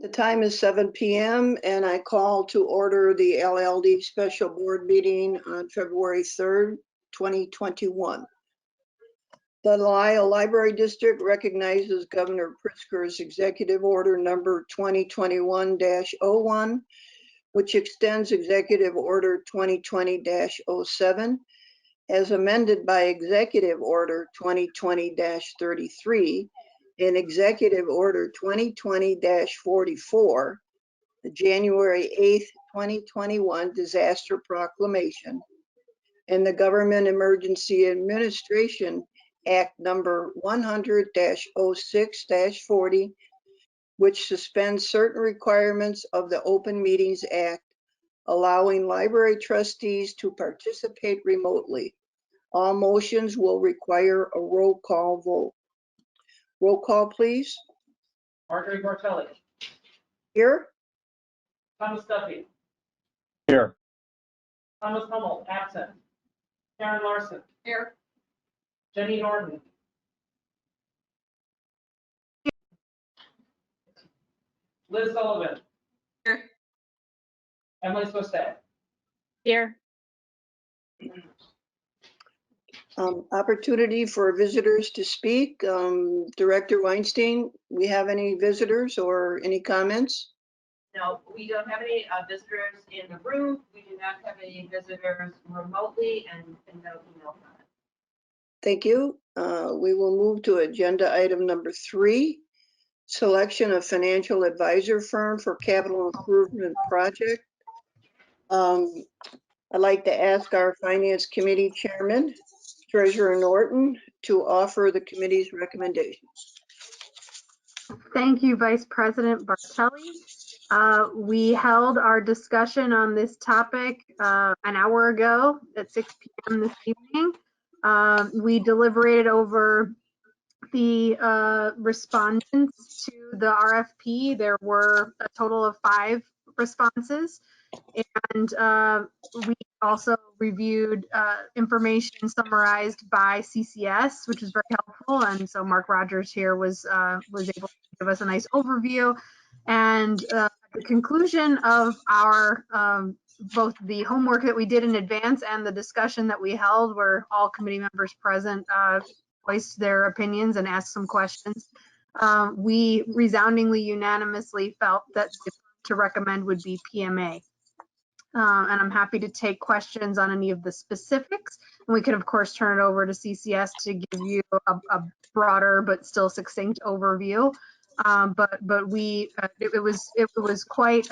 The time is 7 p.m. and I call to order the LLD special board meeting on February 3rd, 2021. The Lisle Library District recognizes Governor Pritzker's Executive Order number 2021-01, which extends Executive Order 2020-07 as amended by Executive Order 2020-33 and Executive Order 2020-44, the January 8th, 2021 Disaster Proclamation, and the Government Emergency Administration Act number 100-06-40, which suspends certain requirements of the Open Meetings Act, allowing library trustees to participate remotely. All motions will require a roll call vote. Roll call, please. Marjorie Bartelli. Here. Thomas Duffy. Here. Thomas Hummel, absent. Karen Larson. Here. Jenny Norton. Liz Sullivan. Here. Emily Swistad. Here. Opportunity for visitors to speak. Director Weinstein, we have any visitors or any comments? No, we don't have any visitors in the room. We do not have any visitors remotely and no email comments. Thank you. We will move to agenda item number 3, selection of financial advisor firm for capital improvement project. I'd like to ask our Finance Committee Chairman, Treasurer Norton, to offer the committee's recommendations. Thank you, Vice President Bartelli. We held our discussion on this topic an hour ago at 6 p.m. this evening. We deliberated over the respondents to the RFP. There were a total of 5 responses. And we also reviewed information summarized by CCS, which was very helpful. And so Mark Rogers here was able to give us a nice overview. And the conclusion of our both the homework that we did in advance and the discussion that we held, where all committee members present voiced their opinions and asked some questions, we resoundingly unanimously felt that to recommend would be PMA. And I'm happy to take questions on any of the specifics. And we can, of course, turn it over to CCS to give you a broader but still succinct overview. But it was quite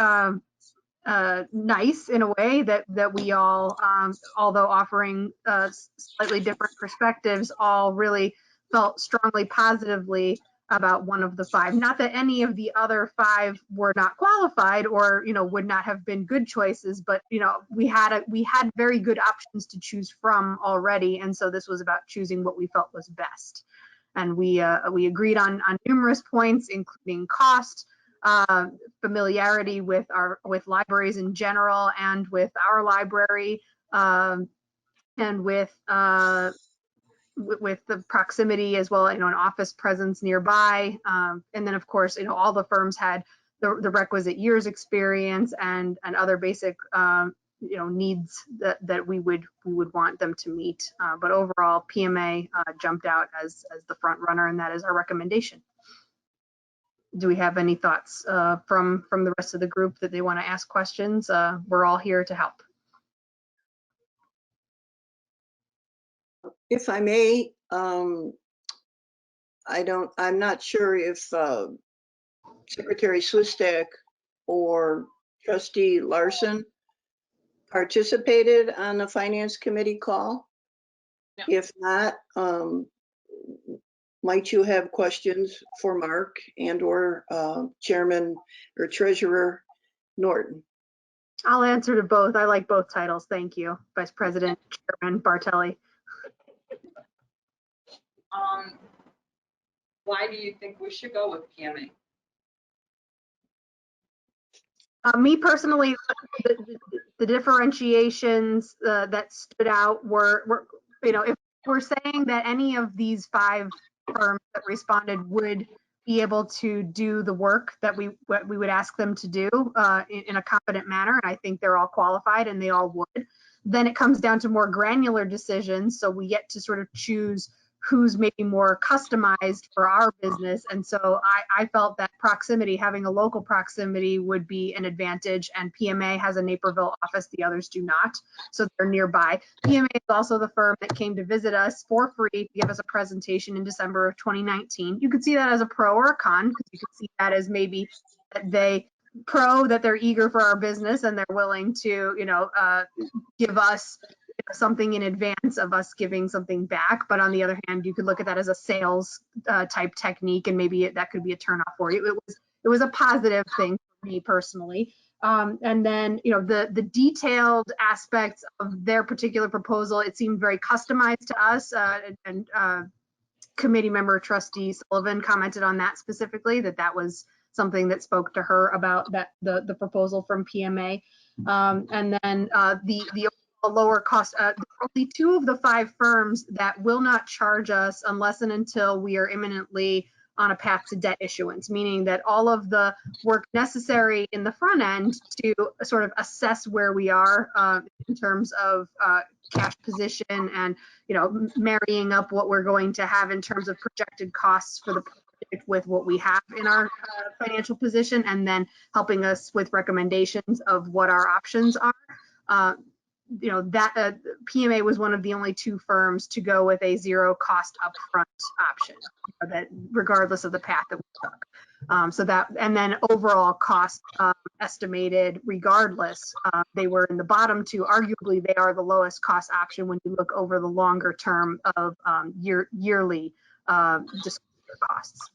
nice in a way that we all, although offering slightly different perspectives, all really felt strongly positively about one of the 5. Not that any of the other 5 were not qualified or, would not have been good choices, but, we had very good options to choose from already. And so this was about choosing what we felt was best. And we agreed on numerous points, including cost, familiarity with libraries in general and with our library, and with the proximity as well, an office presence nearby. And then of course, all the firms had the requisite years experience and other basic, needs that we would want them to meet. But overall, PMA jumped out as the front runner, and that is our recommendation. Do we have any thoughts from the rest of the group that they want to ask questions? We're all here to help. If I may, I'm not sure if Secretary Swistak or Trustee Larson participated on the Finance Committee call. No. If not, might you have questions for Mark and or Chairman or Treasurer Norton? I'll answer to both. I like both titles. Thank you, Vice President Chairman Bartelli. Why do you think we should go with PMA? Me personally, the differentiations that stood out were, if we're saying that any of these 5 firms that responded would be able to do the work that we would ask them to do in a competent manner. And I think they're all qualified and they all would. Then it comes down to more granular decisions. So we get to sort of choose who's maybe more customized for our business. And so I felt that proximity, having a local proximity would be an advantage. And PMA has a Naperville office, the others do not. So they're nearby. PMA is also the firm that came to visit us for free to give us a presentation in December of 2019. You could see that as a pro or a con, because you could see that as maybe that they're eager for our business and they're willing to, give us something in advance of us giving something back. But on the other hand, you could look at that as a sales type technique, and maybe that could be a turnoff for you. It was a positive thing for me personally. And then, the detailed aspects of their particular proposal, it seemed very customized to us. And committee member trustee Sullivan commented on that specifically, that was something that spoke to her about the proposal from PMA. And then the lower cost, only 2 of the 5 firms that will not charge us unless and until we are imminently on a path to debt issuance, meaning that all of the work necessary in the front end to sort of assess where we are in terms of cash position and, marrying up what we're going to have in terms of projected costs for the project with what we have in our financial position, and then helping us with recommendations of what our options are. PMA was one of the only 2 firms to go with a 0 cost upfront option, that regardless of the path that we took. So that, and then overall cost estimated regardless, they were in the bottom 2. Arguably, they are the lowest cost option when you look over the longer term of yearly disclosure costs.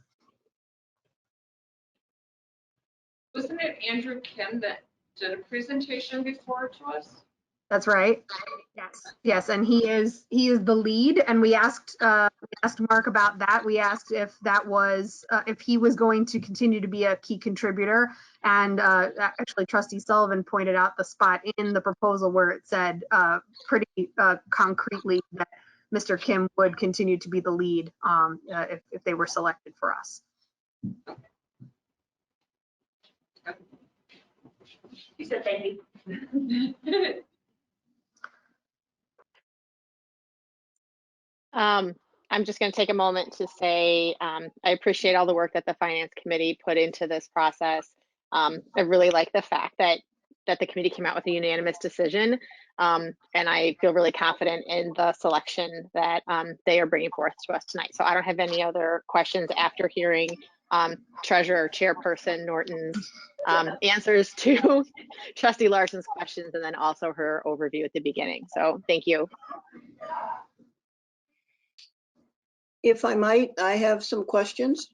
Wasn't it Andrew Kim that did a presentation before to us? That's right. Yes, and he is the lead. And we asked Mark about that. We asked if that was if he was going to continue to be a key contributor. And actually, Trustee Sullivan pointed out the spot in the proposal where it said pretty concretely that Mr. Kim would continue to be the lead if they were selected for us. You said thank you. I'm just going to take a moment to say I appreciate all the work that the Finance Committee put into this process. I really like the fact that the committee came out with a unanimous decision, and I feel really confident in the selection that they are bringing forth to us tonight. So I don't have any other questions after hearing Treasurer Chairperson Norton's answers to Trustee Larson's questions, and then also her overview at the beginning. So thank you. If I might, I have some questions.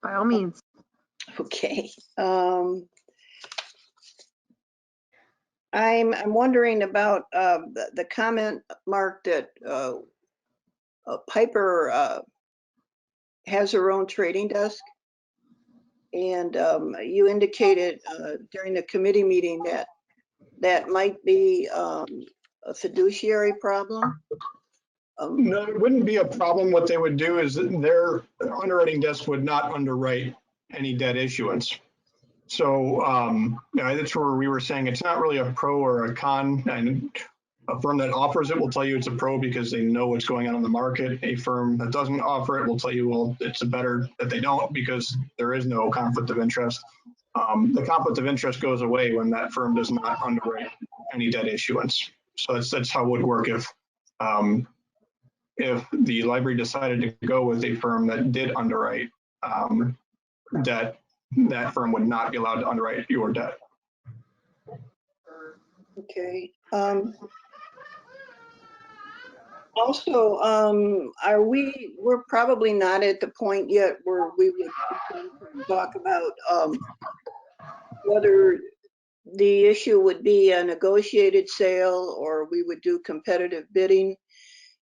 By all means. Okay. I'm wondering about the comment, Mark, that Piper has her own trading desk. And you indicated during the committee meeting that might be a fiduciary problem. No, it wouldn't be a problem. What they would do is their underwriting desk would not underwrite any debt issuance. So that's where we were saying it's not really a pro or a con. And a firm that offers it will tell you it's a pro because they know what's going on in the market. A firm that doesn't offer it will tell you, well, it's better that they don't because there is no conflict of interest. The conflict of interest goes away when that firm does not underwrite any debt issuance. So that's how it would work if the library decided to go with a firm that did underwrite debt, that firm would not be allowed to underwrite your debt. Okay. Also, we're probably not at the point yet where we would talk about whether the issue would be a negotiated sale or we would do competitive bidding,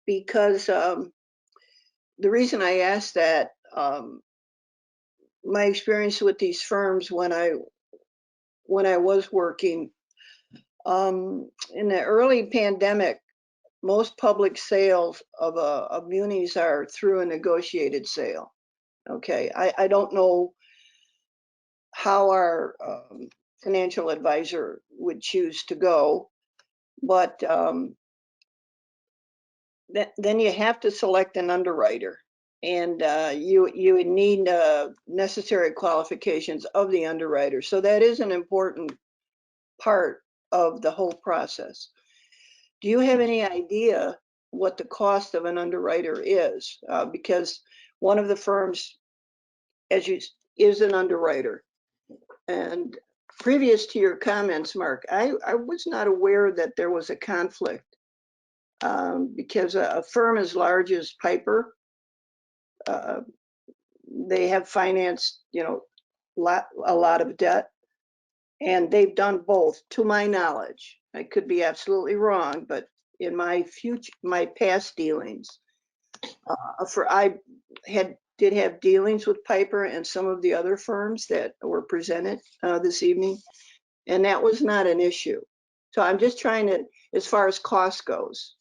because the reason I asked that, my experience with these firms when I was working in the early pandemic, most public sales of munis are through a negotiated sale. Okay, I don't know how our financial advisor would choose to go, but then you have to select an underwriter, and you would need necessary qualifications of the underwriter. So that is an important part of the whole process. Do you have any idea what the cost of an underwriter is? Because one of the firms, is an underwriter. And previous to your comments, Mark, I was not aware that there was a conflict, because a firm as large as Piper, they have financed, a lot of debt, and they've done both, to my knowledge. I could be absolutely wrong, but in my past dealings, I did have dealings with Piper and some of the other firms that were presented this evening, and that was not an issue. So I'm just trying to, as far as cost goes.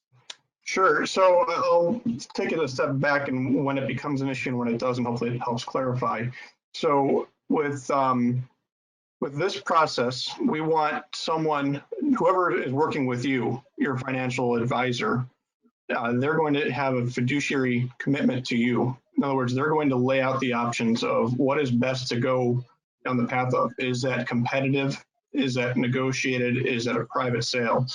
Sure. So I'll take it a step back, and when it becomes an issue and when it doesn't, hopefully it helps clarify. So with this process, we want someone, whoever is working with you, your financial advisor, they're going to have a fiduciary commitment to you. In other words, they're going to lay out the options of what is best to go down the path of. Is that competitive? Is that negotiated? Is that a private sale?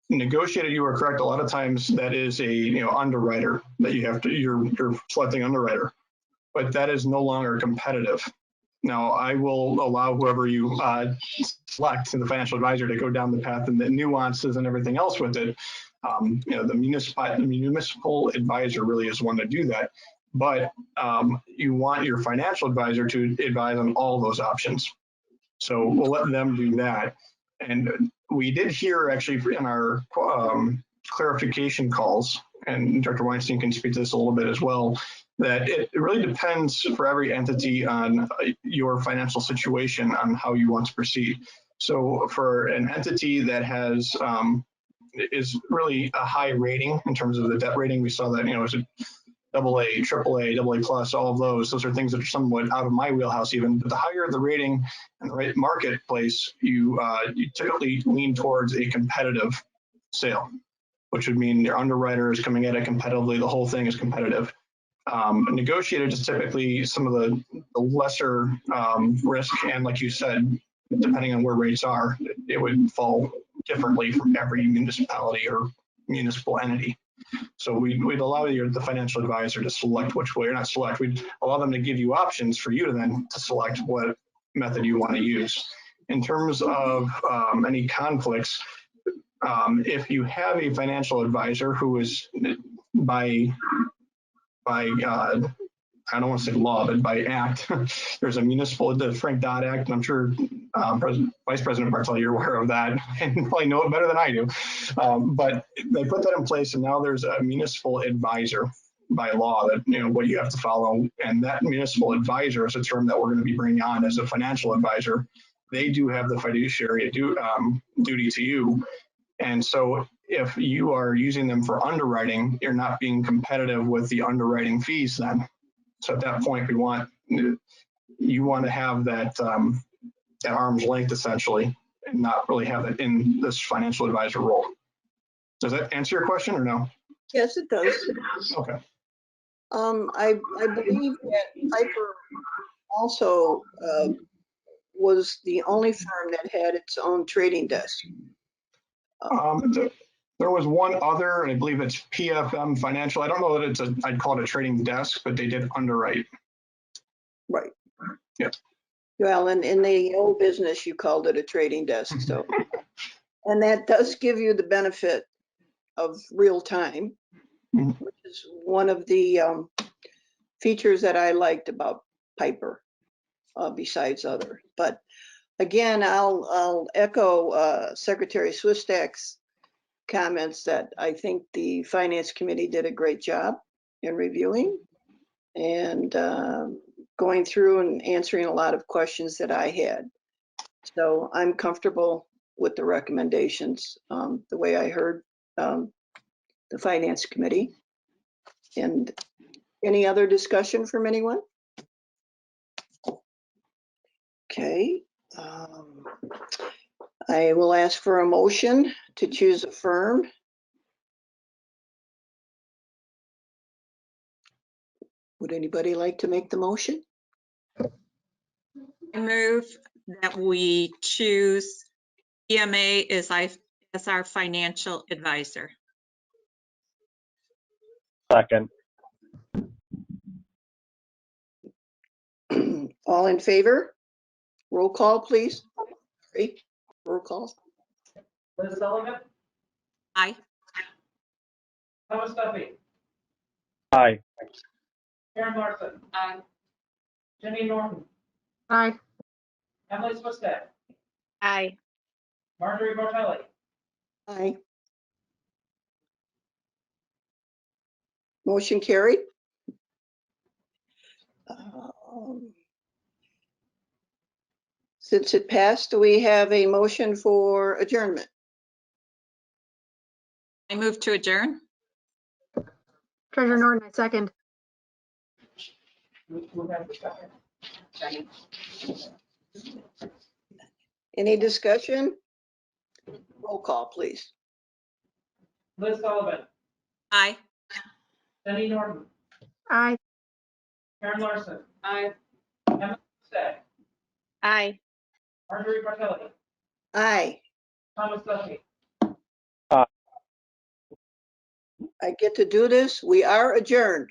Negotiated, you are correct. A lot of times that is a underwriter that you have to, you're selecting underwriter, but that is no longer competitive. Now, I will allow whoever you select, the financial advisor, to go down the path and the nuances and everything else with it. The municipal advisor really is one to do that, but you want your financial advisor to advise on all those options. So we'll let them do that. And we did hear actually in our clarification calls, and Dr. Weinstein can speak to this a little bit as well, that it really depends for every entity on your financial situation on how you want to proceed. So for an entity that has is really a high rating in terms of the debt rating, we saw that it's a AA, AAA, AA plus, all of those are things that are somewhat out of my wheelhouse even. But the higher the rating and the right marketplace, you typically lean towards a competitive sale, which would mean your underwriter is coming at it competitively. The whole thing is competitive. Negotiated is typically some of the lesser risk, and like you said, depending on where rates are, it would fall differently from every municipality or municipal entity. So we'd allow the financial advisor to select which way, or not select, we'd allow them to give you options for you to then to select what method you want to use. In terms of any conflicts, if you have a financial advisor who is by I don't want to say law, but by act, there's a municipal, the Frank Dodd Act, and I'm sure Vice President Bartel, you're aware of that and probably know it better than I do. But they put that in place, and now there's a municipal advisor by law that, what you have to follow. And that municipal advisor is a term that we're going to be bringing on as a financial advisor. They do have the fiduciary duty to you. And so if you are using them for underwriting, you're not being competitive with the underwriting fees then. So at that point, you want to have that at arm's length essentially, and not really have it in this financial advisor role. Does that answer your question or no? Yes, it does. Okay. I believe that Piper also was the only firm that had its own trading desk. There was one other, and I believe it's PFM Financial. I don't know that I'd call it a trading desk, but they did underwrite. Right. Yeah. Well, in the old business, you called it a trading desk. So, and that does give you the benefit of real time, which is one of the features that I liked about Piper, besides other. But again, I'll echo Secretary Swistak's comments that I think the Finance Committee did a great job in reviewing and going through and answering a lot of questions that I had. So I'm comfortable with the recommendations, the way I heard the Finance Committee. And Any other discussion from anyone? Okay. I will ask for a motion to choose a firm. Would anybody like to make the motion? I move that we choose EMA as our financial advisor. Second. All in favor? Roll call, please. Sorry. Roll call. Liz Sullivan, Aye. Thomas Duffy, Aye. Karen Larson, Aye. Jenny Norton, Aye. Emily Swistat, Aye. Marjorie Bartelli, Aye. Motion carried. Since it passed, do we have a motion for adjournment? I move to adjourn. Treasurer Norton, I second. who has the second? Any discussion? Roll call, please. Liz Sullivan, Aye. Jenny Norton, Aye. Karen Larson, Aye. Emily Swistat, Aye. Marjorie Bartelli, Aye. Thomas Duffy. I get to do this. We are adjourned.